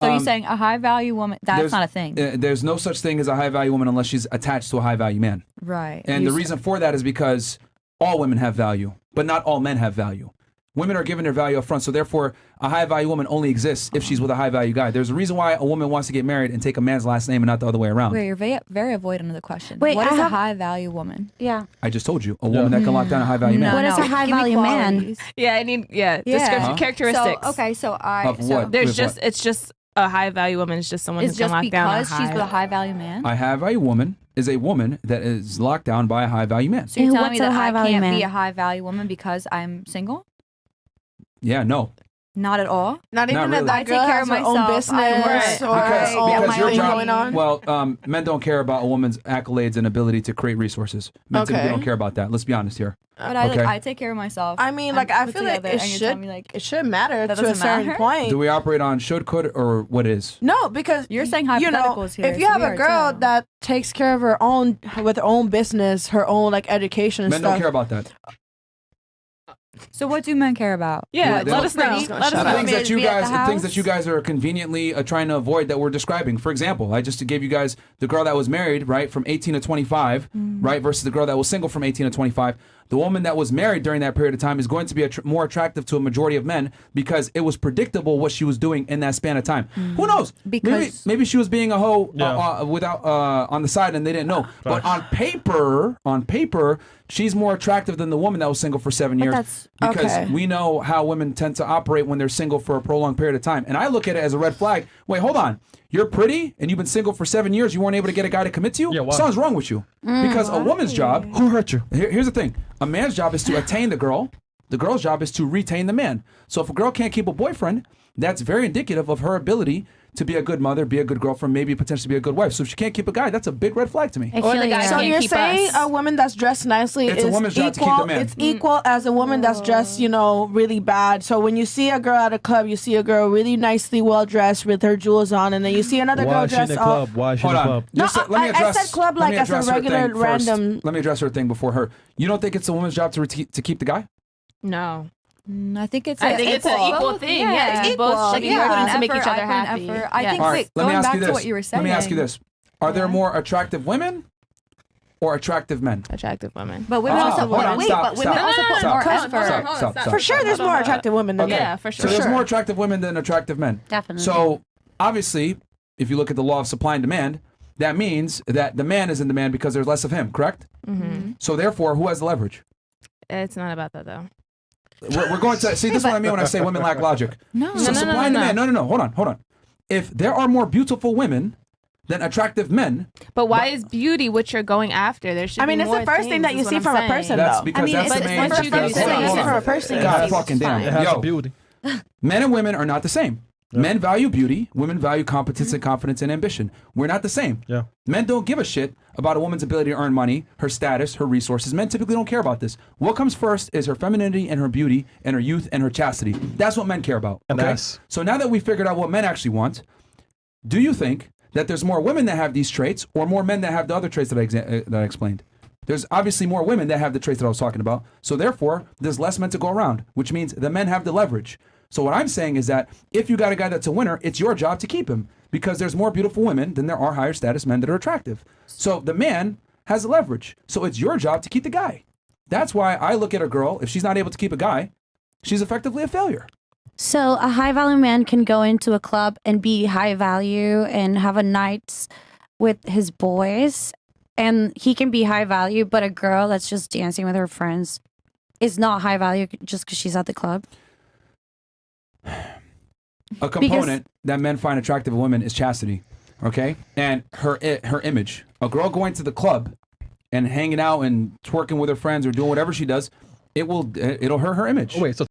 So you're saying a high value woman, that's not a thing. There's no such thing as a high value woman unless she's attached to a high value man. Right. And the reason for that is because all women have value, but not all men have value. Women are given their value up front, so therefore a high value woman only exists if she's with a high value guy. There's a reason why a woman wants to get married and take a man's last name and not the other way around. Wait, you're very avoidant of the question. Wait, what is a high value woman? Yeah. I just told you, a woman that can lock down a high value man. What is a high value man? Yeah, I need description, characteristics. So, okay, so it's just a high value woman is just someone who can lock down a high. It's just because she's with a high value man? A high value woman is a woman that is locked down by a high value man. So you're telling me that I can't be a high value woman because I'm single? Yeah, no. Not at all. Not even really. that I take care of her own myself. business or because your job. going on. Well, men don't care about a woman's accolades and ability to create resources. Men typically don't care about that. Let's be honest here. But I take care of myself. I mean, like, I feel like it should matter to a certain point. Do we operate on should, could, or what is? No, because you're saying hypotheticals here. If you have a girl that takes care of her own with her own business, her own like education and men stuff. don't care about that. So what do men care about? Yeah, let us know. Let us know. Things that you guys are conveniently trying to avoid that we're describing. For example, I just gave you guys the girl that was married, right, from 18 to 25, right, versus the girl that was single from 18 to 25. The woman that was married during that period of time is going to be more attractive to a majority of men because it was predictable what she was doing in that span of time. Who knows? Because maybe she was being a hoe without on the side and they didn't know. But on paper, she's more attractive than the woman that was single for 7 years because we know how women tend to operate when they're single for a prolonged period of time. And I look at it as a red flag. Wait, hold on. You're pretty and you've been single for 7 years. You weren't able to get a guy to commit to you? Yeah, something's wrong with you. Because a woman's job... Who hurt you? Here's the thing. A man's job is to attain the girl. The girl's job is to retain the man. So if a girl can't keep a boyfriend, that's very indicative of her ability to be a good mother, be a good girlfriend, maybe potentially be a good wife. So if she can't keep a guy, that's a big red flag to me. So you're saying a woman that's dressed nicely is a woman's job to keep the man. It's equal as a woman that's dressed, really bad. So when you see a girl at a club, you see a girl really nicely well dressed with her jewels on, and then you see another girl dressed up. Why is she in the club? No, I said club like as a regular random. Let me address her thing before her. You don't think it's a woman's job to keep the guy? No. I think it's an equal thing. Yeah, it's both like to make each other happy. I think. Wait, going back to what you were saying. Let me ask you this: are there more attractive women or attractive men? Attractive women. But women also put more effort. For sure, there's more attractive women than men. Yeah, for sure. So there's more attractive women than attractive men. Definitely. So obviously, if you look at the law of supply and demand, that means that the man is in demand because there's less of him. Correct? Mm-hmm. So therefore, who has the leverage? It's not about that though. We're going to see. This is what I mean when I say women lack logic. So supply and demand. No. Hold on. If there are more beautiful women than attractive men, but why is beauty what you're going after? There should. It's the first thing that you see from a person. That's because that's the main. It's the first thing that you see from a person. God fucking damn. It has beauty. Men and women are not the same. Men value beauty. Women value competence and confidence and ambition. We're not the same. Yeah. Men don't give a shit about a woman's ability to earn money, her status, her resources. Men typically don't care about this. What comes first is her femininity and her beauty and her youth and her chastity. That's what men care about. Okay. So now that we figured out what men actually want, do you think that there's more women that have these traits or more men that have the other traits that I explained? There's obviously more women that have the traits that I was talking about. So therefore, there's less men to go around, which means the men have the leverage. So what I'm saying is that if you got a guy that's a winner, it's your job to keep him because there's more beautiful women than there are higher status men that are attractive. So the man has the leverage. So it's your job to keep the guy. That's why I look at a girl, if she's not able to keep a guy, she's effectively a failure. So a high value man can go into a club and be high value and have a night with his boys and he can be high value, but a girl that's just dancing with her friends is not high value just because she's at the club. A component that men find attractive in women is chastity, okay? And her image. A girl going to the club and hanging out and twerking with her friends or doing whatever she does, it'll hurt her image. Oh, wait, so